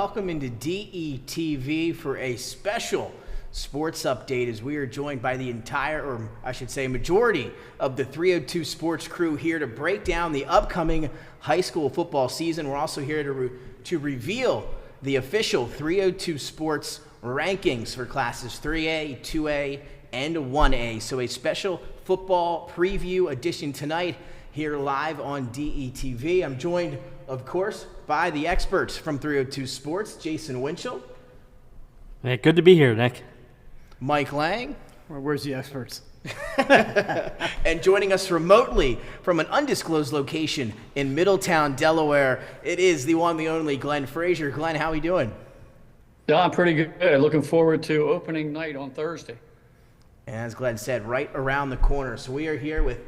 welcome into DETV for a special sports update as we are joined by the entire, or I should say majority, of the 302 Sports crew here to break down the upcoming high school football season. We're also here to reveal the official 302 Sports rankings for classes 3A, 2A, and 1A. So a special football preview edition tonight here live on DETV. I'm joined, of course, by the experts from 302 Sports, Jason Winchell. Hey, good to be here, Nick. Mike Lang. Where's the experts? And joining us remotely from an undisclosed location in Middletown, Delaware, it is the one, the only Glenn Frazer. Glenn, how are we doing? Yeah, I'm pretty good. Looking forward to opening night on Thursday. And as Glenn said, right around the corner. So we are here with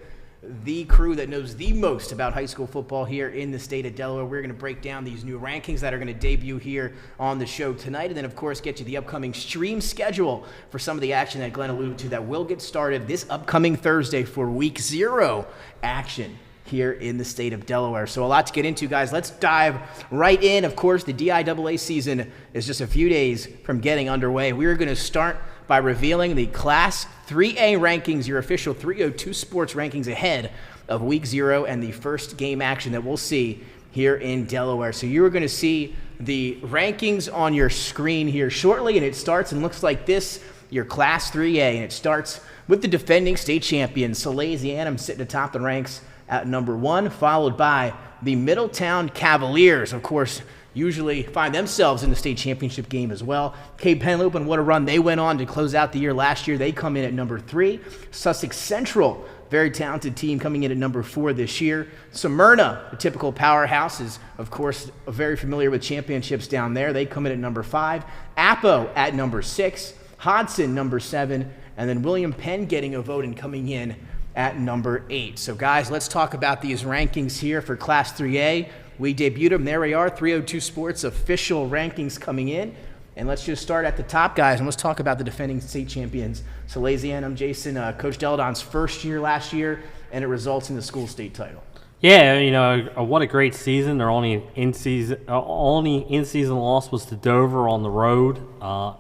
the crew that knows the most about high school football here in the state of Delaware. We're going to break down these new rankings that are going to debut here on the show tonight, and then, of course, get you the upcoming stream schedule for some of the action that Glenn alluded to that will get started this upcoming Thursday for Week 0 action here in the state of Delaware. So a lot to get into, guys. Let's dive right in. Of course, the DIAA season is just a few days from getting underway. We are going to start by revealing the Class 3A rankings, your official 302 Sports rankings ahead of Week 0 and the first game action that we'll see here in Delaware. So you are going to see the rankings on your screen here shortly, and it starts and looks like this, your Class 3A, and it starts with the defending state champion, Salesianum, sitting atop the ranks at number 1, followed by the Middletown Cavaliers, of course, usually find themselves in the state championship game as well. Cape Penelope, and what a run they went on to close out the year last year. They come in at number 3. Sussex Central, very talented team, coming in at number 4 this year. Smyrna, a typical powerhouse, is, of course, very familiar with championships down there. They come in at number 5. Apo at number 6. Hodson, number 7. And then William Penn getting a vote and coming in at number 8. So, guys, let's talk about these rankings here for Class 3A. We debuted them. There we are, 302 Sports official rankings coming in. And let's just start at the top, guys, and let's talk about the defending state champions. Salesianum, Jason, Coach Deladon's first year last year, and it results in the school state title. Yeah, you know, what a great season. Their only in-season loss was to Dover on the road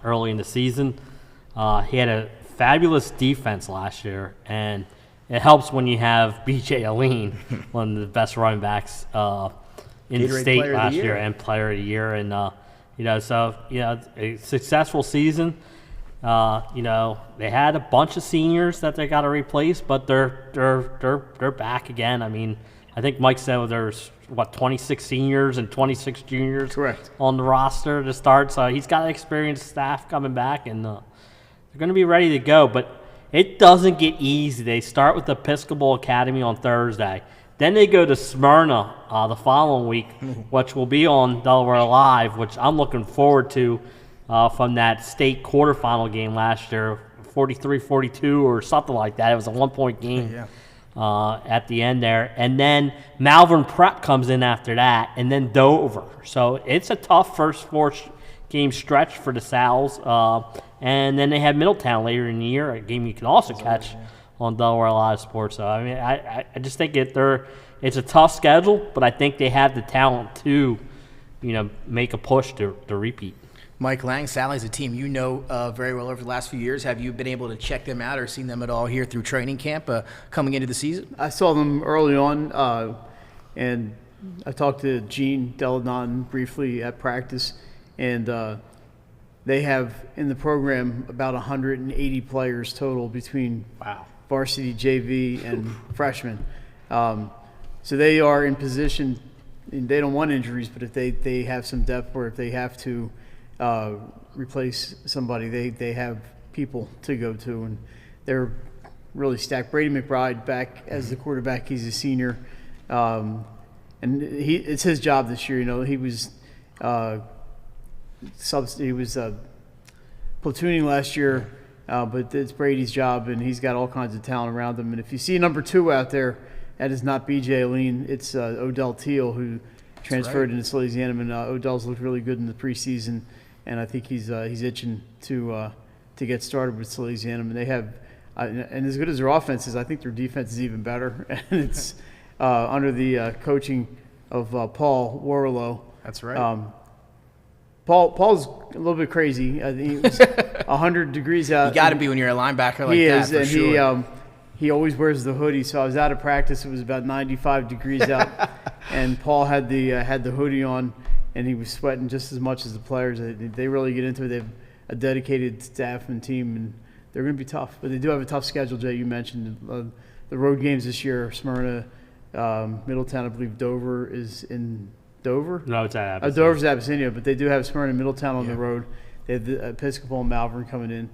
early in the season. He had a fabulous defense last year, and it helps when you have B.J. Aline, one of the best running backs in the state last year and player of the year. And, a successful season. They had a bunch of seniors that they got to replace, but they're back again. I mean, I think Mike said there's, 26 seniors and 26 juniors correct on the roster to start. So he's got an experienced staff coming back, and they're going to be ready to go. But it doesn't get easy. They start with Episcopal Academy on Thursday. Then they go to Smyrna the following week, which will be on Delaware Live, which I'm looking forward to from that state quarterfinal game last year, 43-42 or something like that. It was a one-point game at the end there. And then Malvern Prep comes in after that, and then Dover. So it's a tough first 4-game stretch for the Sal's. And then they have Middletown later in the year, a game you can also catch on Delaware Live Sports. So, I mean, I just think it's a tough schedule, but I think they have the talent to, make a push to repeat. Mike Lang, Sally's a team you know very well over the last few years. Have you been able to check them out or seen them at all here through training camp coming into the season? I saw them early on, and I talked to Gene Deladon briefly at practice, and they have in the program about 180 players total between varsity, JV, and freshmen. So they are in position, and they don't want injuries, but if they have some depth or if they have to replace somebody, they have people to go to, and they're really stacked. Brady McBride back as the quarterback. He's a senior, and it's his job this year. He was platooning last year, but it's Brady's job, and he's got all kinds of talent around him. And if you see number 2 out there, that is not B.J. Aline. It's Odell Teal, who transferred into Salesianum, and Odell's looked really good in the preseason, and I think he's itching to get started with Salesianum. And they have, and as good as their offense is, I think their defense is even better. And it's under the coaching of Paul Warlow. That's right. Paul's a little bit crazy. I think it's 100 degrees out. You got to be when you're a linebacker like he that, is, for and sure. he always wears the hoodie. So I was out of practice. It was about 95 degrees out, and Paul had the hoodie on, and he was sweating just as much as the players. They really get into it. They have a dedicated staff and team, and they're going to be tough. But they do have a tough schedule, Jay. You mentioned the road games this year: Smyrna, Middletown. I believe Dover is in Dover. No, it's at Abyssinia. Dover's Abyssinia, but they do have Smyrna and Middletown on the road. They have the Episcopal and Malvern coming in.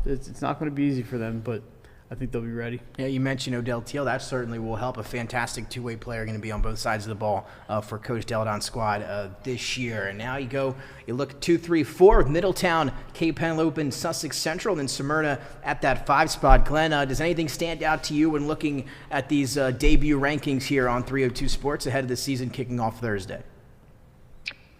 It's not going to be easy for them, but I think they'll be ready. Yeah, you mentioned Odell Teal. That certainly will help. A fantastic two-way player going to be on both sides of the ball for Coach Deladon's squad this year. And now you look at 2, 3, 4 with Middletown, Cape Henlopen, Sussex Central, and then Smyrna at that 5 spot. Glenn, does anything stand out to you when looking at these debut rankings here on 302 Sports ahead of the season kicking off Thursday?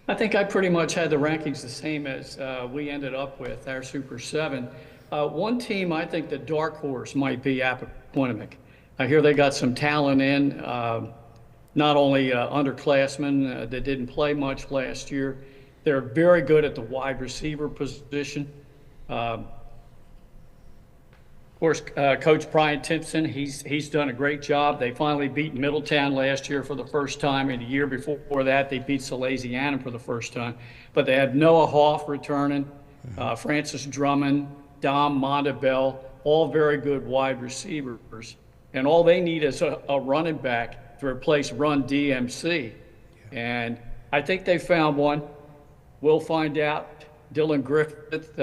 I think I pretty much had the rankings the same as we ended up with, our Super 7. One team I think the dark horse might be Appoquinimink. I hear they got some talent in, not only underclassmen that didn't play much last year. They're very good at the wide receiver position. Of course, Coach Brian Timpson, he's done a great job. They finally beat Middletown last year for the first time, and the year before that they beat Salesianum for the first time. But they had Noah Hoff returning, Francis Drummond, Dom Montebell, all very good wide receivers. And all they need is a running back to replace Run DMC. And I think they found one. We'll find out. Dylan Griffith,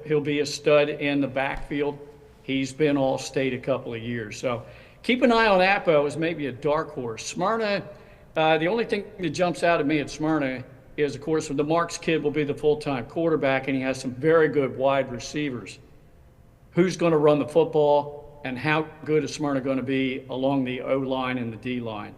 he'll be a stud in the backfield. He's been All-State a couple of years. So keep an eye on Appo as maybe a dark horse. Smyrna, the only thing that jumps out at me at Smyrna is, of course, the Marks kid will be the full-time quarterback, and he has some very good wide receivers. Who's going to run the football, and how good is Smyrna going to be along the O-line and the D-line?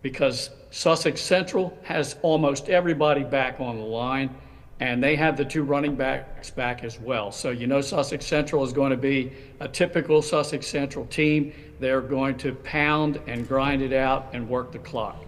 Because Sussex Central has almost everybody back on the line, and they have the 2 running backs back as well. So Sussex Central is going to be a typical Sussex Central team. They're going to pound and grind it out and work the clock.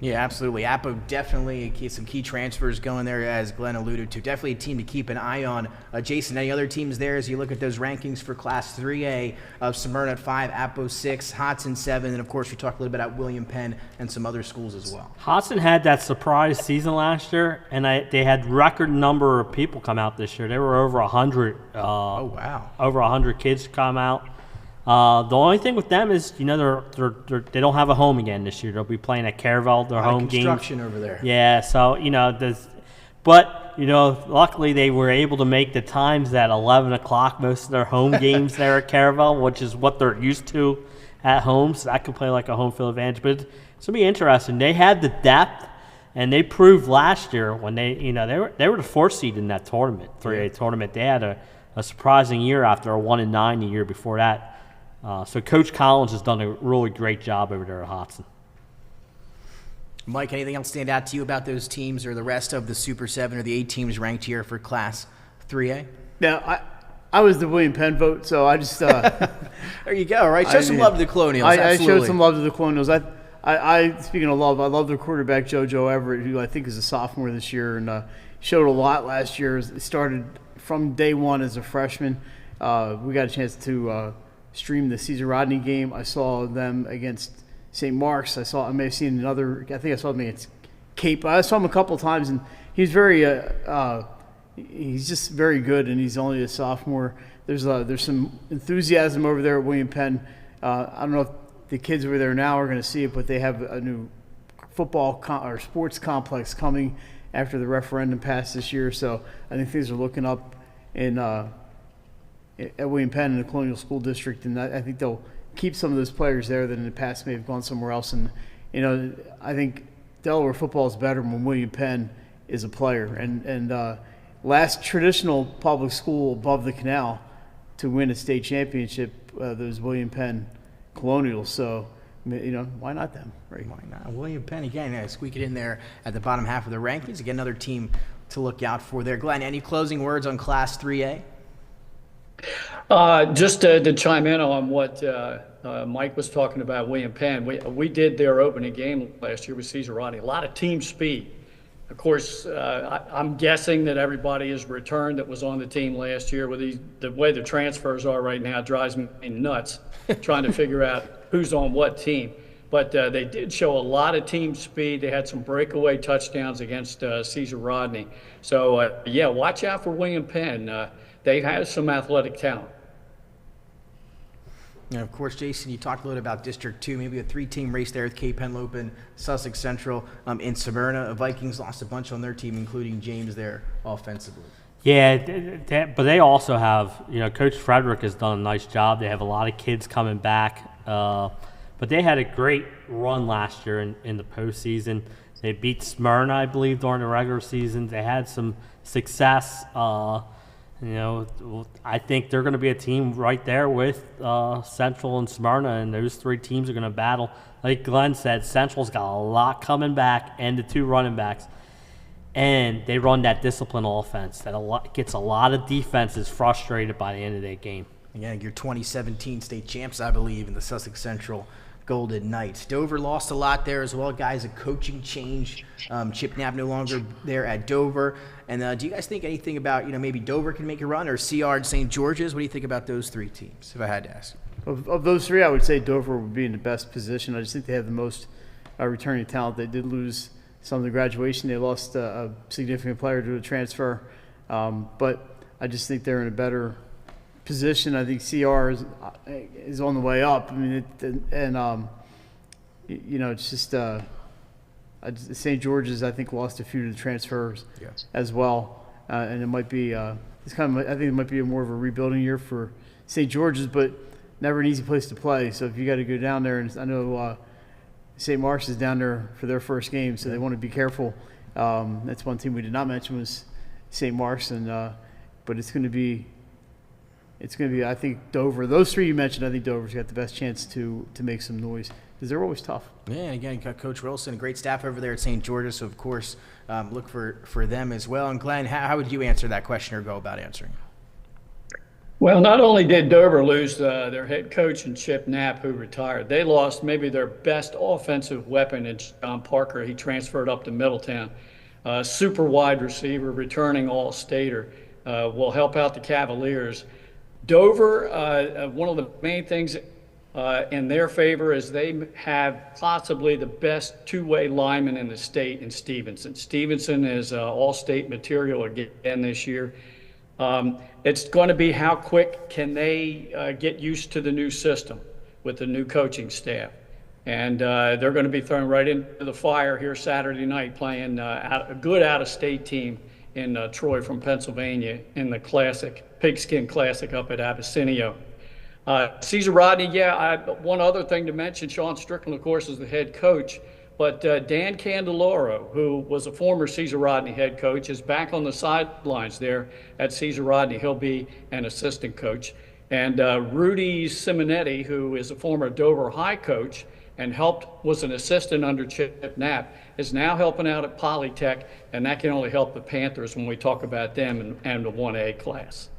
Yeah, absolutely. Appo definitely some key transfers going there, as Glenn alluded to. Definitely a team to keep an eye on. Jason, any other teams there as you look at those rankings for Class 3A? Smyrna at 5, Appo 6, Hodson 7, and of course we talked a little bit about William Penn and some other schools as well. Hodson had that surprise season last year, and they had record number of people come out this year. They were over 100. Oh wow! Over 100 kids come out. The only thing with them is, they don't have a home again this year. They'll be playing at Caravel, their home game. Construction over there. Yeah, so luckily they were able to make the times at 11 o'clock. Most of their home games there at Caravel, which is what they're used to at home. So that could play like a home field advantage. But it's gonna be interesting. They had the depth, and they proved last year when they were the 4th seed in that tournament, 3A tournament. They had a surprising year after a 1-9 the year before that. So Coach Collins has done a really great job over there at Hodson. Mike, anything else stand out to you about those teams or the rest of the Super 7 or the 8 teams ranked here for Class 3A? Yeah, I was the William Penn vote, so I just there you go, right? Show some love to the Colonials. I showed some love to the Colonials. I speaking of love, I love their quarterback JoJo Everett, who I think is a sophomore this year, and showed a lot last year. It started from day one as a freshman. We got a chance to stream the Caesar Rodney game. I saw them against St. Mark's. I may have seen another. I think I saw them against Cape. I saw him a couple of times, and he's he's just very good, and he's only a sophomore. There's some enthusiasm over there at William Penn. I don't know if the kids over there now are going to see it, but they have a new football or sports complex coming after the referendum passed this year. So I think things are looking up at William Penn in the Colonial School District, and I think they'll keep some of those players there that in the past may have gone somewhere else. And I think Delaware football is better when William Penn is a player. And last traditional public school above the canal to win a state championship, those William Penn Colonials. So why not them, right? Why not William Penn again? Squeak it in there at the bottom half of the rankings. Again, another team to look out for there. Glenn, any closing words on Class 3A? Just to chime in on what Mike was talking about, William Penn. We did their opening game last year with Caesar Rodney. A lot of team speed. Of course, I'm guessing that everybody is returned that was on the team last year. With the way the transfers are right now, it drives me nuts trying to figure out who's on what team. But they did show a lot of team speed. They had some breakaway touchdowns against Caesar Rodney. So, yeah, watch out for William Penn. They have some athletic talent. And of course, Jason, you talked a little about District 2, maybe a 3-team race there with Cape Henlopen, Sussex Central, in Smyrna. Vikings lost a bunch on their team, including James there offensively. Yeah, but they also have, Coach Frederick has done a nice job. They have a lot of kids coming back. But they had a great run last year in the postseason. They beat Smyrna, I believe, during the regular season. They had some success. I think they're going to be a team right there with Central and Smyrna, and those 3 teams are going to battle. Like Glenn said, Central's got a lot coming back and the 2 running backs, and they run that discipline offense that gets a lot of defenses frustrated by the end of that game. Again, your 2017 state champs, I believe, in the Sussex Central Golden Knights. Dover lost a lot there as well, guys. A coaching change. Chip Knapp no longer there at Dover. And do you guys think anything about, maybe Dover can make a run, or CR and St. George's? What do you think about those 3 teams, if I had to ask? Of those 3, I would say Dover would be in the best position. I just think they have the most returning talent. They did lose some of the graduation. They lost a significant player to a transfer. But I just think they're in a better position. I think CR is on the way up. I mean, it's just St. George's, I think, lost a few to the transfers as well, and it might be I think it might be more of a rebuilding year for St. George's, but never an easy place to play. So if you got to go down there, and I know St. Mark's is down there for their first game, so they want to be careful. That's one team we did not mention was St. Mark's, but it's going to be, I think, Dover. Those 3 you mentioned, I think Dover's got the best chance to make some noise because they're always tough. Yeah, and again, Coach Wilson, a great staff over there at St. George's, so of course, look for them as well. And Glenn, how would you answer that question or go about answering? Well, not only did Dover lose their head coach and Chip Knapp, who retired, they lost maybe their best offensive weapon in John Parker. He transferred up to Middletown. Super wide receiver, returning All-Stater, will help out the Cavaliers. Dover, one of the main things in their favor is they have possibly the best 2-way lineman in the state in Stevenson. Stevenson is all-state material again this year. It's going to be how quick can they get used to the new system with the new coaching staff. And they're going to be thrown right into the fire here Saturday night playing a good out-of-state team in Troy from Pennsylvania in the Pigskin Classic up at Abyssinia. Caesar Rodney, one other thing to mention, Sean Strickland, of course, is the head coach, but Dan Candeloro, who was a former Caesar Rodney head coach, is back on the sidelines there at Caesar Rodney. He'll be an assistant coach. And Rudy Simonetti, who is a former Dover High coach and was an assistant under Chip Knapp, is now helping out at Polytech, and that can only help the Panthers when we talk about them and the 1A class.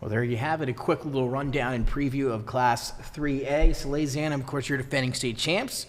Well, there you have it, a quick little rundown and preview of Class 3A. Salesiana, of course, you're defending state champs.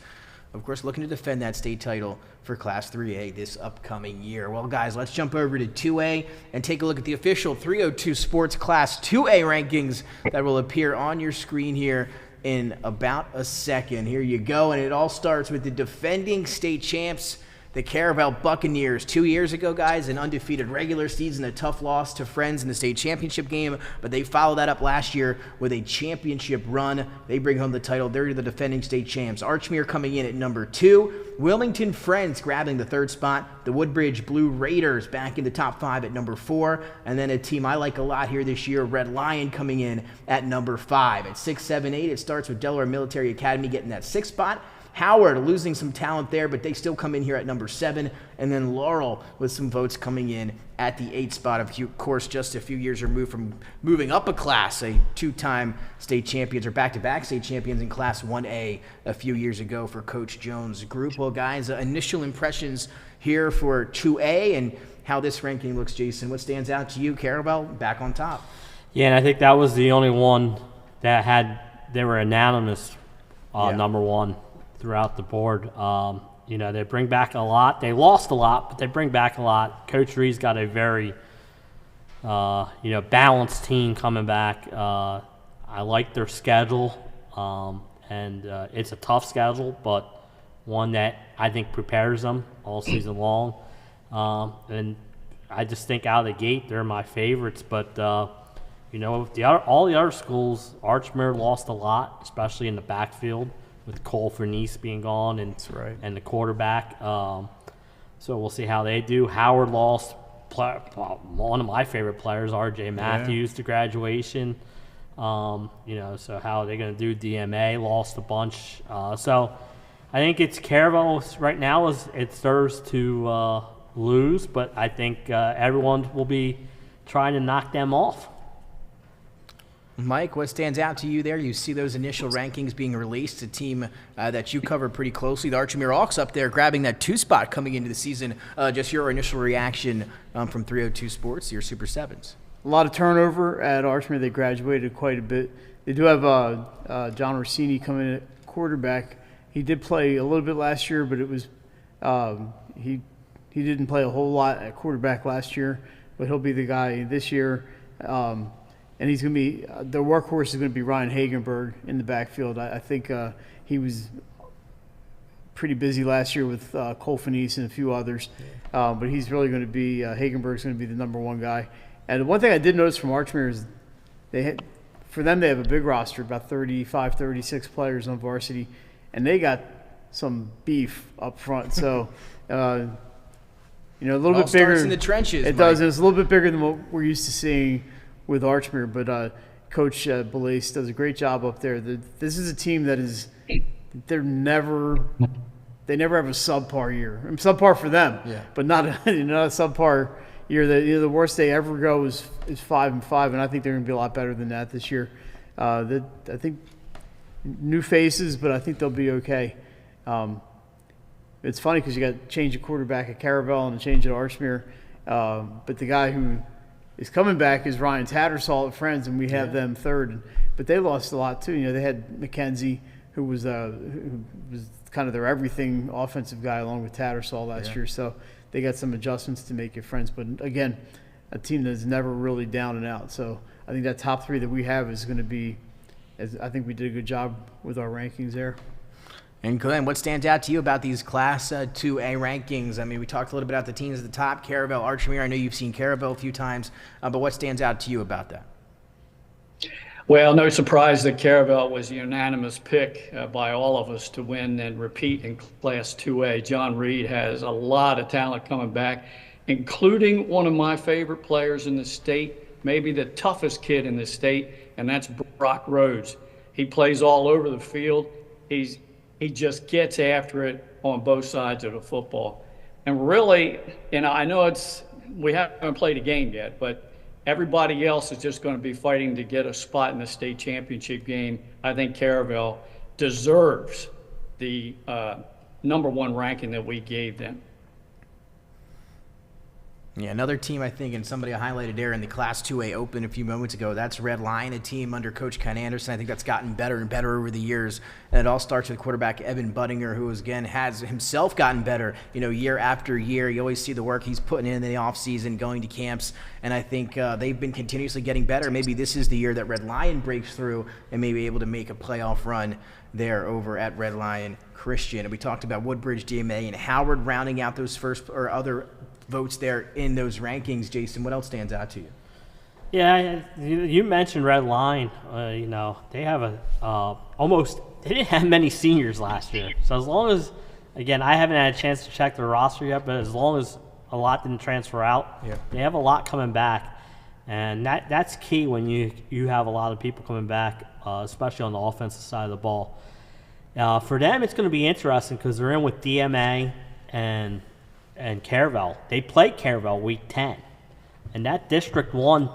Of course, looking to defend that state title for Class 3A this upcoming year. Well, guys, let's jump over to 2A and take a look at the official 302 Sports Class 2A rankings that will appear on your screen here in about a second. Here you go, and it all starts with the defending state champs, the Carabel Buccaneers. 2 years ago, guys, an undefeated regular season, a tough loss to Friends in the state championship game, but they followed that up last year with a championship run. They bring home the title. They're the defending state champs. Archmere coming in at number 2. Wilmington Friends grabbing the 3rd spot. The Woodbridge Blue Raiders back in the top 5 at number 4. And then a team I like a lot here this year, Red Lion, coming in at number 5. At 6, 7, 8, it starts with Delaware Military Academy getting that 6th spot. Howard losing some talent there, but they still come in here at number 7. And then Laurel with some votes coming in at the 8th spot. Of course, just a few years removed from moving up a class, a 2-time state champions or back-to-back state champions in Class 1A a few years ago for Coach Jones' group. Well, guys, initial impressions here for 2A and how this ranking looks, Jason. What stands out to you? Carabel back on top. Yeah, and I think that was the only one that they were unanimous number 1 throughout the board. They bring back a lot. They lost a lot, but they bring back a lot. Coach Reed's got a very, balanced team coming back. I like their schedule, and it's a tough schedule, but one that I think prepares them all season long. And I just think out of the gate, they're my favorites. But, all the other schools, Archmere lost a lot, especially in the backfield with Cole Fernese being gone and the quarterback. So we'll see how they do. Howard lost one of my favorite players, R.J. Matthews, to graduation. So how are they going to do? DMA lost a bunch. So I think it's Caravel right now it's theirs to lose, but I think everyone will be trying to knock them off. Mike, what stands out to you there? You see those initial rankings being released, a team that you cover pretty closely. The Archmere Hawks up there grabbing that 2 spot coming into the season. Just your initial reaction from 302 Sports, your Super Sevens. A lot of turnover at Archmere. They graduated quite a bit. They do have John Orsini coming in at quarterback. He did play a little bit last year, but it was he didn't play a whole lot at quarterback last year, but he'll be the guy this year. And he's going to be the workhorse is going to be Ryan Hagenberg in the backfield. I think he was pretty busy last year with Cole Fernese and a few others, but he's really going to be Hagenberg's going to be the number one guy. And one thing I did notice from Archmere is they have a big roster, about 35, 36 players on varsity, and they got some beef up front. So, a little bit bigger. Starts in the trenches. It does, and it's a little bit bigger than what we're used to seeing with Archmere. But Coach Belace does a great job up there. This is a team that they never have a subpar year. I mean, subpar for them, but not a subpar year. The worst they ever go is 5-5, and I think they're going to be a lot better than that this year. I think new faces, but I think they'll be okay. It's funny because you got to change a quarterback at Caravel and a change at Archmere, but the guy who is coming back is Ryan Tattersall at Friends, and we have them third. But they lost a lot too. They had McKenzie, who was kind of their everything offensive guy, along with Tattersall last year. So they got some adjustments to make at Friends. But again, a team that's never really down and out. So I think that top 3 that we have is going to be. I think we did a good job with our rankings there. And Glenn, what stands out to you about these Class 2A rankings? I mean, we talked a little bit about the teams at the top, Caravel, Archmere. I know you've seen Caravel a few times, but what stands out to you about that? Well, no surprise that Caravel was a unanimous pick by all of us to win and repeat in Class 2A. John Reed has a lot of talent coming back, including one of my favorite players in the state, maybe the toughest kid in the state, and that's Brock Rhodes. He plays all over the field. He just gets after it on both sides of the football. And really, I know we haven't played a game yet, but everybody else is just going to be fighting to get a spot in the state championship game. I think Caravel deserves the number 1 ranking that we gave them. Yeah, another team I think, and somebody I highlighted there in the Class 2A Open a few moments ago, that's Red Lion, a team under Coach Ken Anderson. I think that's gotten better and better over the years. And it all starts with quarterback Evan Budinger, who again has himself gotten better, year after year. You always see the work he's putting in the offseason, going to camps, and I think they've been continuously getting better. Maybe this is the year that Red Lion breaks through and may be able to make a playoff run there over at Red Lion Christian. And we talked about Woodbridge, DMA, and Howard rounding out those first or other votes there in those rankings. Jason, what else stands out to you? Yeah, you mentioned Red Lion. They have they didn't have many seniors last year. So as long as, again, I haven't had a chance to check their roster yet, but as long as a lot didn't transfer out, they have a lot coming back. And that's key when you have a lot of people coming back, especially on the offensive side of the ball. For them, it's going to be interesting because they're in with DMA and Caravel. They played Caravel week 10, and that District 1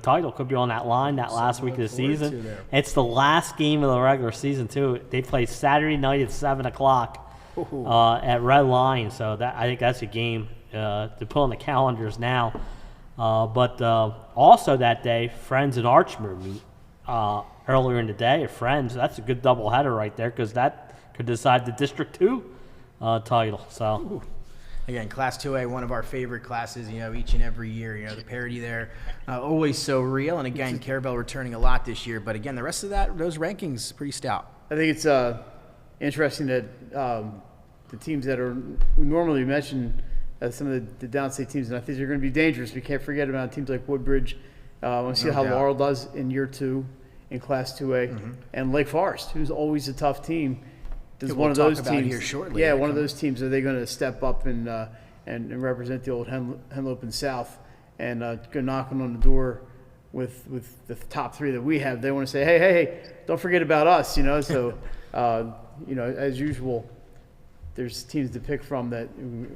title could be on that line that last week of the season. It's the last game of the regular season too. They play Saturday night at 7:00 at Red Lion, so I think that's a game to put on the calendars now. But also that day, Friends and Archmere meet earlier in the day at Friends. That's a good doubleheader right there because that could decide the District 2 title. So. Again, Class 2A, one of our favorite classes, each and every year. The parity there, always so real. And again, Caravel returning a lot this year. But again, the rest of those rankings, pretty stout. I think it's interesting that the teams that we normally mention some of the downstate teams, and I think they're going to be dangerous. We can't forget about teams like Woodbridge. We'll see how Laurel does in year 2 in Class 2A. And Lake Forest, who's always a tough team. Does one of those teams here shortly? Yeah, one of those teams. Are they going to step up and represent the old Henlopen South and go knocking on the door with the top 3 that we have? They want to say, hey, don't forget about us, So, as usual, there's teams to pick from that.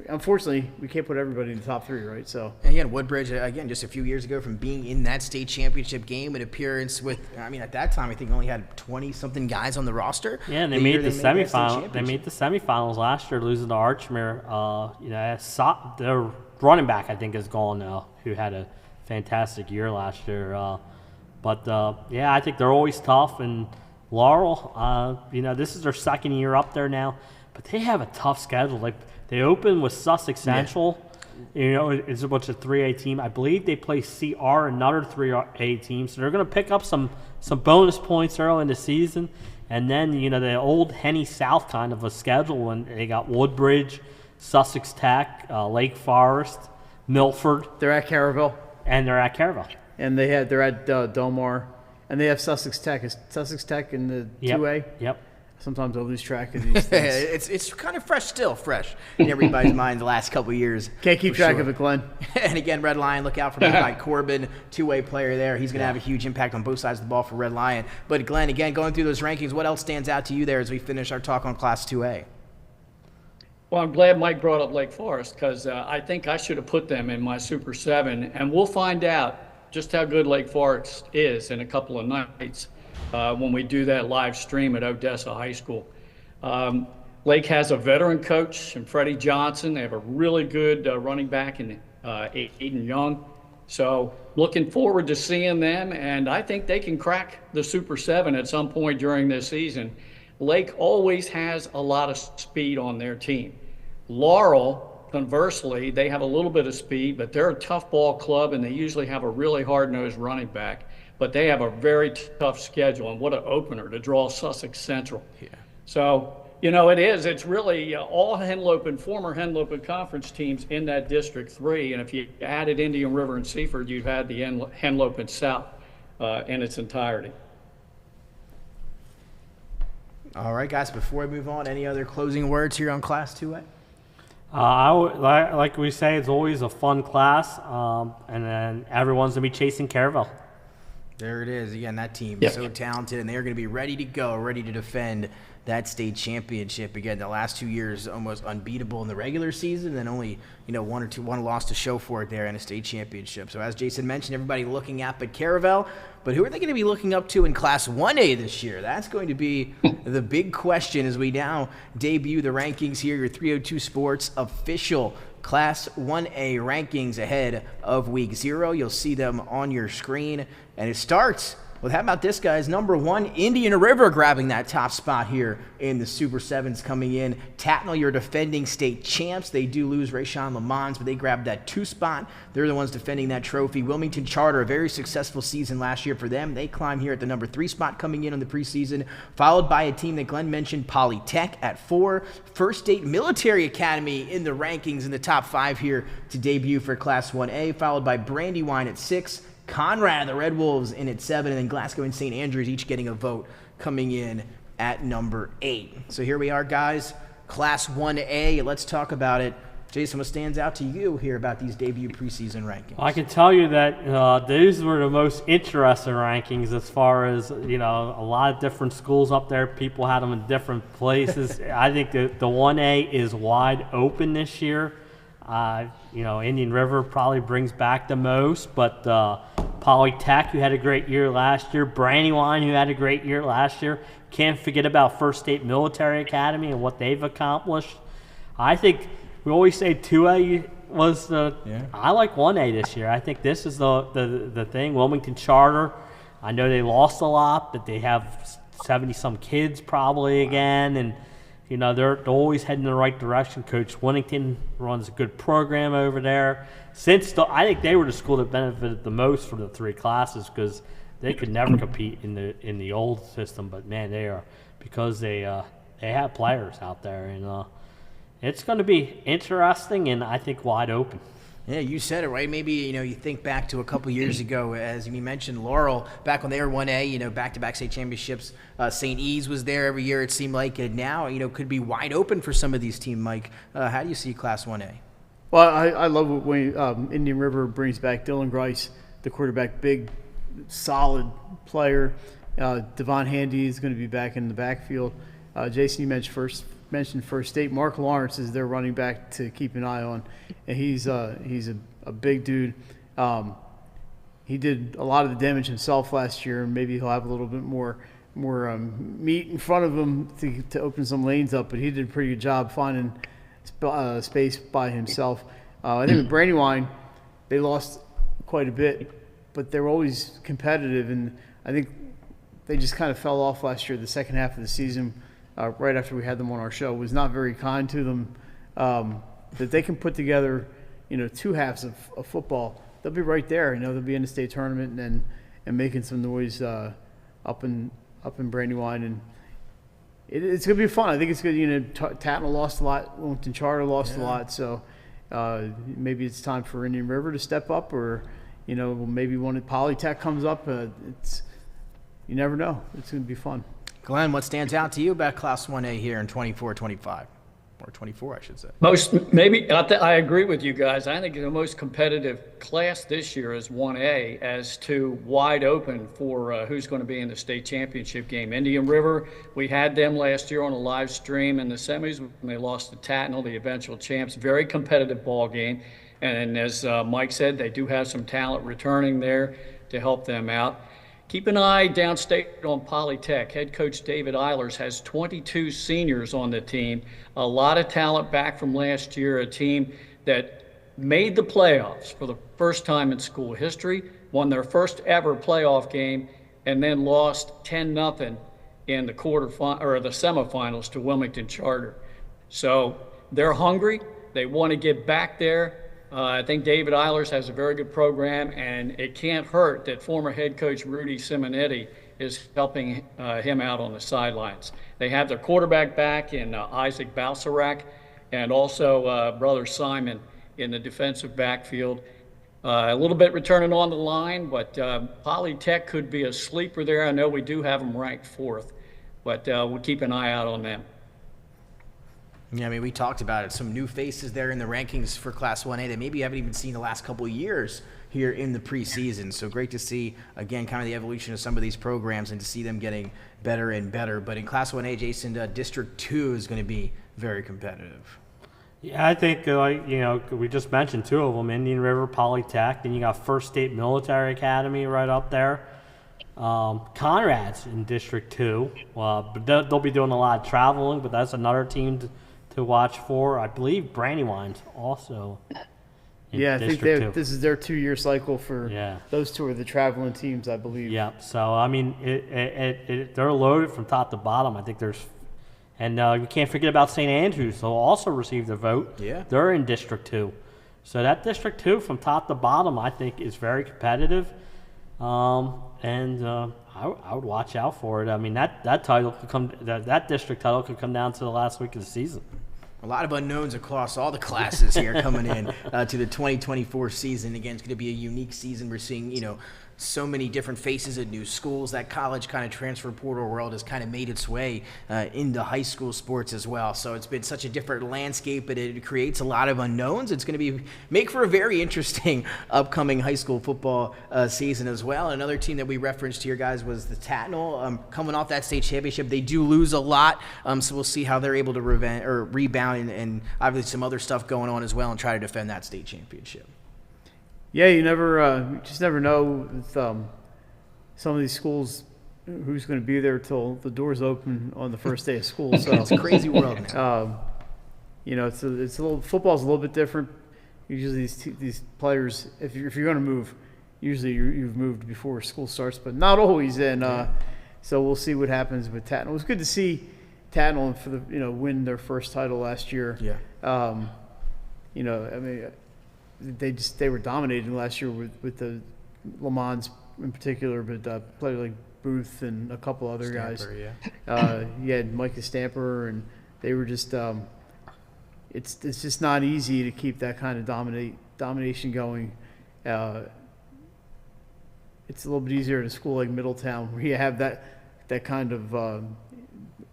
Unfortunately, we can't put everybody in the top 3, right? So, and again, Woodbridge, just a few years ago from being in that state championship game, an appearance with, at that time, I think only had 20-something guys on the roster. Yeah, and they made the semifinals. They made the semifinals last year, losing to Archmere. Their running back, I think, is gone now, who had a fantastic year last year. I think they're always tough. And Laurel, this is their second year up there now. But they have a tough schedule. Like, they open with Sussex Central. Yeah. It's a bunch of 3A team. I believe they play CR, another 3A team. So they're going to pick up some bonus points early in the season. And then, the old Henny South kind of a schedule. And they got Woodbridge, Sussex Tech, Lake Forest, Milford. They're at Caravel. And they're at Caravel. And they're at Delmar. And they have Sussex Tech. Is Sussex Tech in the 2A? Yep. Sometimes I lose track of these things. It's kind of fresh in everybody's mind the last couple of years. Can't keep track of it, Glenn. And again, Red Lion, look out for my guy Corbin, 2-way player there. He's going to have a huge impact on both sides of the ball for Red Lion. But Glenn, again, going through those rankings, what else stands out to you there as we finish our talk on Class 2A? Well, I'm glad Mike brought up Lake Forest because I think I should have put them in my Super 7, and we'll find out just how good Lake Forest is in a couple of nights. When we do that live stream at Odessa High School. Lake has a veteran coach in Freddie Johnson. They have a really good running back in Aiden Young. So looking forward to seeing them, and I think they can crack the Super 7 at some point during this season. Lake always has a lot of speed on their team. Laurel, conversely, they have a little bit of speed, but they're a tough ball club, and they usually have a really hard-nosed running back. But they have a very tough schedule, and what an opener to draw Sussex Central. Yeah. So, it's really all former Henlopen Conference teams in that District 3, and if you added Indian River and Seaford, you'd had the Henlopen South in its entirety. All right, guys, before we move on, any other closing words here on Class 2A? Like we say, it's always a fun class, and then everyone's going to be chasing Caravel. There it is. Again, that team is so talented, and they're going to be ready to go, ready to defend that state championship. Again, the last 2 years almost unbeatable in the regular season, then only one loss to show for it there in a state championship. So as Jason mentioned, everybody looking up at Caravel, but who are they going to be looking up to in Class 1A this year? That's going to be the big question as we now debut the rankings here, your 302 Sports official Class 1A rankings ahead of Week 0. You'll see them on your screen. And it starts with, how about this, guys? Number 1, Indian River grabbing that top spot here in the Super 7s coming in. Tatnall, your defending state champs. They do lose Rayshawn Lamons, but they grabbed that 2 spot. They're the ones defending that trophy. Wilmington Charter, a very successful season last year for them. They climb here at the number 3 spot coming in on the preseason, followed by a team that Glenn mentioned, Polytech at 4. First State Military Academy in the rankings in the top 5 here to debut for Class 1A, followed by Brandywine at 6. Conrad, the Red Wolves, in at 7, and then Glasgow and St. Andrews each getting a vote coming in at number 8. So here we are, guys. Class 1A. Let's talk about it. Jason, what stands out to you here about these debut preseason rankings? I can tell you that these were the most interesting rankings as far as, a lot of different schools up there. People had them in different places. I think the 1A is wide open this year. Indian River probably brings back the most, but Polytech, who had a great year last year, Brandywine, who had a great year last year. Can't forget about First State Military Academy and what they've accomplished. I think we always say 2A was I like 1A this year. I think this is the thing. Wilmington Charter, I know they lost a lot, but they have 70-some kids probably again, and they're always heading in the right direction. Coach Winnington runs a good program over there. I think they were the school that benefited the most from the 3 classes because they could never compete in the old system. But man, they are, because they have players out there, and it's going to be interesting and I think wide open. Yeah, you said it, right? Maybe, you think back to a couple years ago, as you mentioned, Laurel, back when they were 1A, back-to-back state championships. St. E's was there every year, it seemed like. And now, could be wide open for some of these teams, Mike. How do you see Class 1A? Well, I love when Indian River brings back Dylan Grice, the quarterback, big, solid player. Devon Handy is going to be back in the backfield. Jason, you mentioned First State. Mark Lawrence is their running back to keep an eye on, and he's a big dude. He did a lot of the damage himself last year, and maybe he'll have a little bit more meat in front of him to open some lanes up. But he did a pretty good job finding space by himself. I think with Brandywine, they lost quite a bit, but they were always competitive, and I think they just kind of fell off last year. The second half of the season, right after we had them on our show, was not very kind to them. That they can put together, 2 halves of football, they'll be right there. They'll be in the state tournament and making some noise up in Brandywine, and it's going to be fun. I think it's good. Tatnall lost a lot, Wilmington Charter lost a lot, so maybe it's time for Indian River to step up, or maybe when Polytech comes up. You never know. It's going to be fun. Glenn, what stands out to you about Class 1A here in 24-25? Or 24, I should say. I agree with you guys. I think the most competitive class this year is 1A, as to wide open for who's going to be in the state championship game. Indian River, we had them last year on a live stream in the semis when they lost to Tatnall, the eventual champs. Very competitive ball game. And as Mike said, they do have some talent returning there to help them out. Keep an eye downstate on Polytech. Head coach David Eilers has 22 seniors on the team. A lot of talent back from last year, a team that made the playoffs for the first time in school history, won their first ever playoff game, and then lost 10-0 in the the semifinals to Wilmington Charter. So they're hungry. They want to get back there. I think David Eilers has a very good program, and it can't hurt that former head coach Rudy Simonetti is helping him out on the sidelines. They have their quarterback back in Isaac Balsarak, and also brother Simon in the defensive backfield. A little bit returning on the line, but Polytech could be a sleeper there. I know we do have them ranked 4th, but we'll keep an eye out on them. Yeah, we talked about it. Some new faces there in the rankings for Class 1A that maybe you haven't even seen the last couple of years here in the preseason. So great to see, again, kind of the evolution of some of these programs and to see them getting better and better. But in Class 1A, Jason, District 2 is going to be very competitive. Yeah, I think, we just mentioned 2 of them, Indian River, Polytech, and you got First State Military Academy right up there. Conrad's in District 2. But they'll be doing a lot of traveling, but that's another team to watch for. I believe Brandywine's also in District 2. This is their 2-year cycle for those 2 are the traveling teams, I believe. Yeah, so, they're loaded from top to bottom. I think and you can't forget about St. Andrews. They'll also receive the vote. Yeah. They're in District 2. So that District 2 from top to bottom, I think, is very competitive. I would watch out for it. That title could that district title could come down to the last week of the season. A lot of unknowns across all the classes here coming in to the 2024 season. Again, it's going to be a unique season. We're seeing, so many different faces at new schools. That college kind of transfer portal world has kind of made its way into high school sports as well. So it's been such a different landscape, but it creates a lot of unknowns. It's going to make for a very interesting upcoming high school football season as well. Another team that we referenced here, guys, was the Tatnall. Coming off that state championship, they do lose a lot, so we'll see how they're able to rebound and obviously some other stuff going on as well and try to defend that state championship. Yeah, you just never know with some of these schools who's going to be there till the doors open on the first day of school. So it's a crazy world now. It's a little football's a little bit different. Usually these players, if you're going to move, usually you've moved before school starts, but not always. And so we'll see what happens with Tatnall. It was good to see Tatnall for the win their first title last year. Yeah. I mean, they were dominating last year with the Le Mans in particular, but players like Booth and a couple other guys. Yeah. You had Micah Stamper, and they were just. It's just not easy to keep that kind of domination going. It's a little bit easier in a school like Middletown where you have that kind of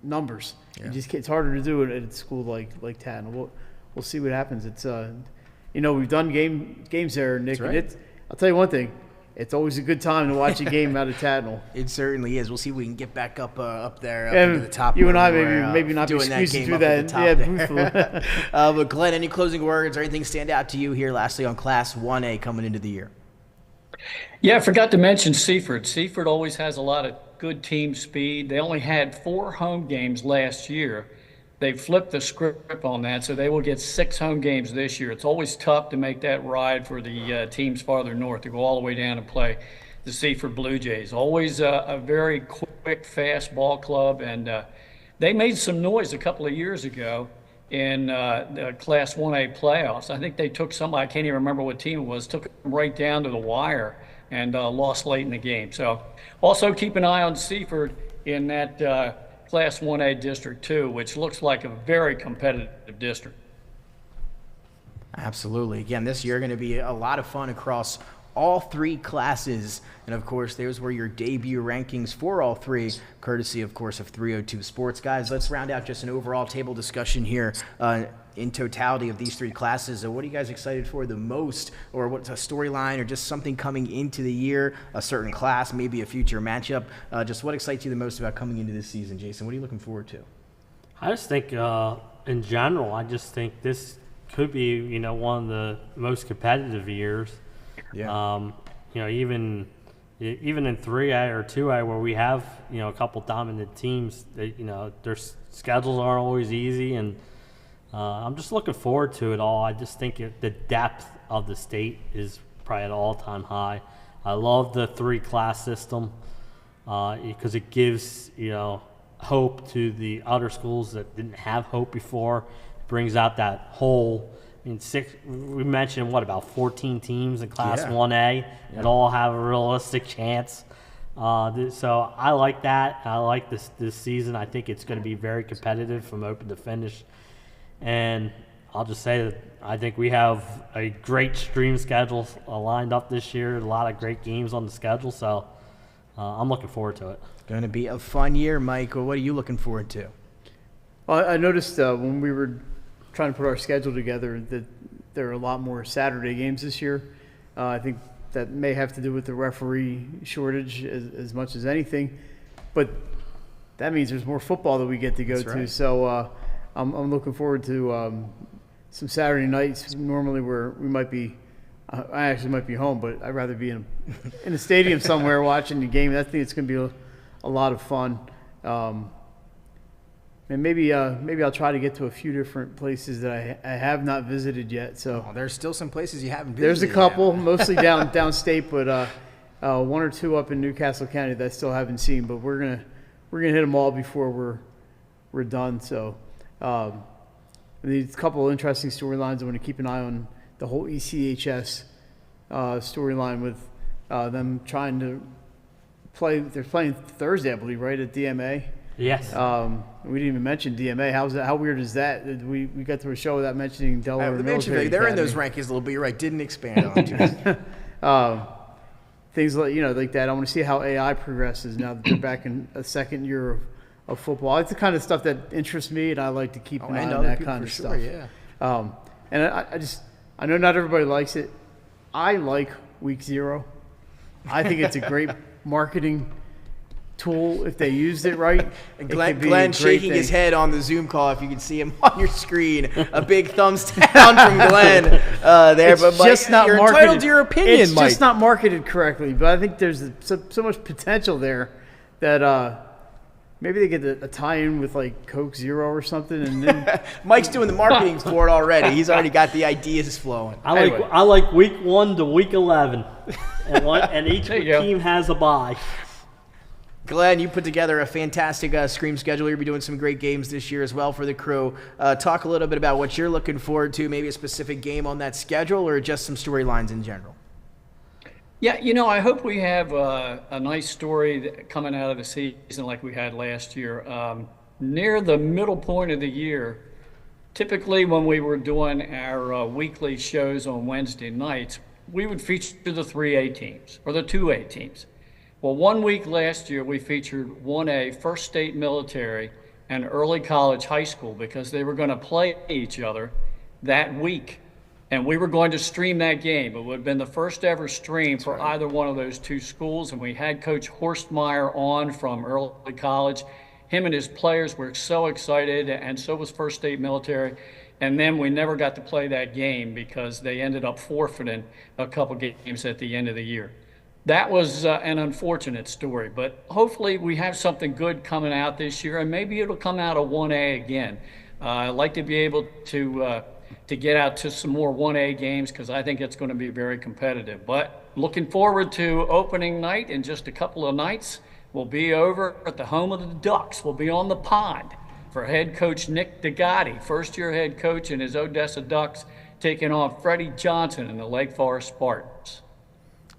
numbers. Yeah. It's harder to do it at a school like Tatnall. We'll see what happens. It's we've done games there, Nick. That's right. And I'll tell you one thing. It's always a good time to watch a game out of Tatnall. It certainly is. We'll see if we can get back up there up And into the top. you and I where maybe not be doing that squeezing game through up that. at the top there. But Glenn, any closing words or anything stand out to you here? Lastly, on Class 1A coming into the year. Yeah, I forgot to mention Seaford. Seaford always has a lot of good team speed. They only had 4 home games last year. They flipped the script on that, so they will get 6 home games this year. It's always tough to make that ride for the teams farther north to go all the way down and play the Seaford Blue Jays. Always a very quick, fast ball club, and they made some noise a couple of years ago in the Class 1A playoffs. I think they took somebody, I can't even remember what team it was, took them right down to the wire and lost late in the game. So also keep an eye on Seaford in that Class 1A District 2, which looks like a very competitive district. Absolutely. Again, this year going to be a lot of fun across all 3 classes. And, of course, there's where your debut rankings for all 3, courtesy, of course, of 302 Sports. Guys, let's round out just an overall table discussion here in totality of these 3 classes. So what are you guys excited for the most, or what's a storyline or just something coming into the year, a certain class, maybe a future matchup? Just what excites you the most about coming into this season, Jason? What are you looking forward to? I just think, in general, I just think this could be, one of the most competitive years. Yeah. Even in 3A or 2A where we have, a couple dominant teams, their schedules aren't always easy, and I'm just looking forward to it all. I just think the depth of the state is probably at an all-time high. I love the 3-class system because it gives, hope to the other schools that didn't have hope before. It brings out that whole we mentioned about 14 teams in Class 1A that all have a realistic chance. So I like that. I like this season. I think it's going to be very competitive from open to finish. And I'll just say that I think we have a great stream schedule lined up this year. A lot of great games on the schedule. So I'm looking forward to it. Going to be a fun year, Mike. What are you looking forward to? Well, I noticed when we were trying to put our schedule together that there are a lot more Saturday games this year. I think that may have to do with the referee shortage as much as anything, but that means there's more football that we get to go That's to. right. So I'm looking forward to some Saturday nights. Normally we might be, I actually might be home, but I'd rather be in a stadium somewhere watching the game. I think it's going to be a lot of fun. And maybe I'll try to get to a few different places that I have not visited yet. So There's still some places you haven't visited. there's a couple, mostly downstate, but 1 or 2 up in Newcastle County that I still haven't seen. But we're gonna hit them all before we're done. So there's a couple of interesting storylines. I want to keep an eye on the whole ECHS storyline with them trying to play. They're playing Thursday, I believe, right at DMA. Yes. We didn't even mention DMA. How weird is that? We got to a show without mentioning Delaware Military they're in those Academy. rankings a little bit. You're right. Didn't expand on it. Things like that. I want to see how AI progresses now that they're back in a second year of football. It's the kind of stuff that interests me, and I like to keep an eye on that kind of stuff. Yeah. And I know not everybody likes it. I like Week 0. I think it's a great marketing tool if they used it right. And Glenn shaking his head on the Zoom call, if you can see him on your screen. A big thumbs down from Glenn there. It's but just not you're marketed. entitled to your opinion, it's Mike. just not marketed correctly. But I think there's so much potential there that maybe they get a tie-in with like Coke Zero or something. And then Mike's doing the marketing for it already. He's already got the ideas flowing. I like week 1 to week 11, and each There you go. team has a bye. Glenn, you put together a fantastic Scream schedule. You'll be doing some great games this year as well for the crew. Talk a little bit about what you're looking forward to, maybe a specific game on that schedule or just some storylines in general. Yeah, I hope we have a nice story coming out of the season like we had last year. Near the middle point of the year, typically when we were doing our weekly shows on Wednesday nights, we would feature the 3A teams or the 2A teams. Well, 1 week last year, we featured 1A, First State Military, and Early College High School because they were going to play each other that week. And we were going to stream that game. It would have been the first ever stream for either one of those two schools. And we had Coach Horstmeyer on from Early College. Him and his players were so excited, and so was First State Military. And then we never got to play that game because they ended up forfeiting a couple games at the end of the year. That was an unfortunate story, but hopefully we have something good coming out this year, and maybe it'll come out of 1A again. I'd like to be able to get out to some more 1A games because I think it's going to be very competitive. But looking forward to opening night in just a couple of nights. We'll be over at the home of the Ducks. We'll be on the pond for head coach Nick DeGotti, first-year head coach in his Odessa Ducks, taking on Freddie Johnson and the Lake Forest Spartans.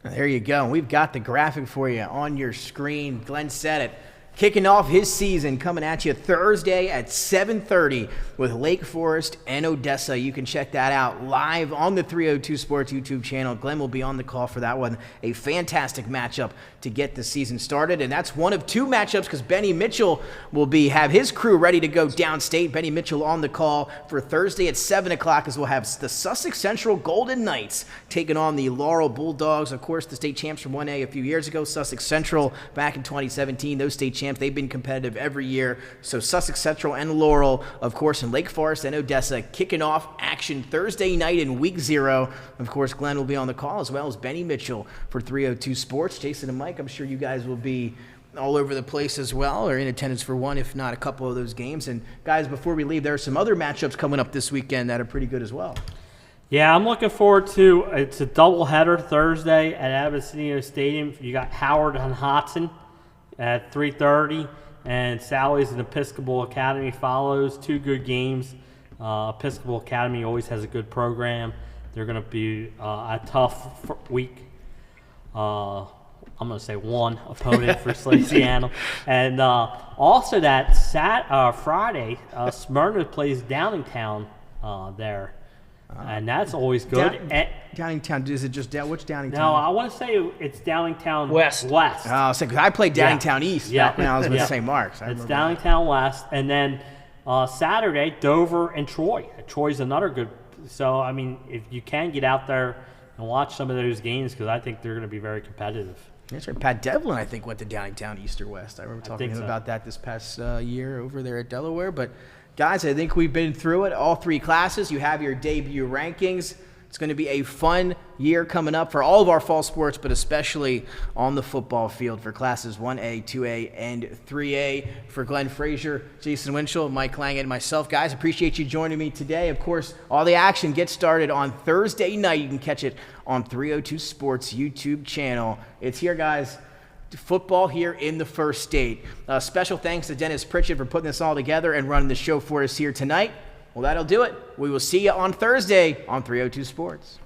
There you go. We've got the graphic for you on your screen. Glenn said it. Kicking off his season, coming at you Thursday at 7:30 with Lake Forest and Odessa. You can check that out live on the 302 Sports YouTube channel. Glenn will be on the call for that one. A fantastic matchup to get the season started, and that's one of two matchups because Benny Mitchell will have his crew ready to go downstate. Benny Mitchell on the call for Thursday at 7 o'clock as we'll have the Sussex Central Golden Knights taking on the Laurel Bulldogs. Of course, the state champs from 1A a few years ago. Sussex Central back in 2017. Those state champs, they've been competitive every year. So Sussex Central and Laurel, of course, in Lake Forest and Odessa, kicking off action Thursday night in week 0. Of course, Glenn will be on the call as well as Benny Mitchell for 302 Sports. Jason and Mike, I'm sure you guys will be all over the place as well, or in attendance for one, if not a couple of those games. And guys, before we leave, there are some other matchups coming up this weekend that are pretty good as well. Yeah, I'm looking forward to it's a doubleheader Thursday at Alessandrini Stadium. You got Howard and Hodson at 3:30, and Sally's and Episcopal Academy follows. Two good games. Episcopal Academy always has a good program. They're going to be a tough week. I'm going to say one opponent for Salesiano. And also that Friday, Smyrna plays Downingtown there. And that's always good. Downingtown, is it just which Downingtown? No, I want to say it's Downingtown West. Oh, so I played Downingtown East back when I was with St. Mark's. It's Downingtown West. And then Saturday, Dover and Troy. Troy's another good. So, I mean, if you can get out there and watch some of those games, because I think they're going to be very competitive. That's right. Pat Devlin, I think, went to Downingtown East or West. I remember talking to him about that this past year over there at Delaware. But, guys, I think we've been through it. All three classes. You have your debut rankings. It's going to be a fun year coming up for all of our fall sports, but especially on the football field for classes 1A, 2A, and 3A. For Glenn Frazer, Jason Winchell, Mike Lang, and myself, guys, appreciate you joining me today. Of course, all the action gets started on Thursday night. You can catch it on 302 Sports YouTube channel. It's here, guys. Football here in the First State. Special thanks to Dennis Pritchett for putting this all together and running the show for us here tonight. Well, that'll do it. We will see you on Thursday on 302 Sports.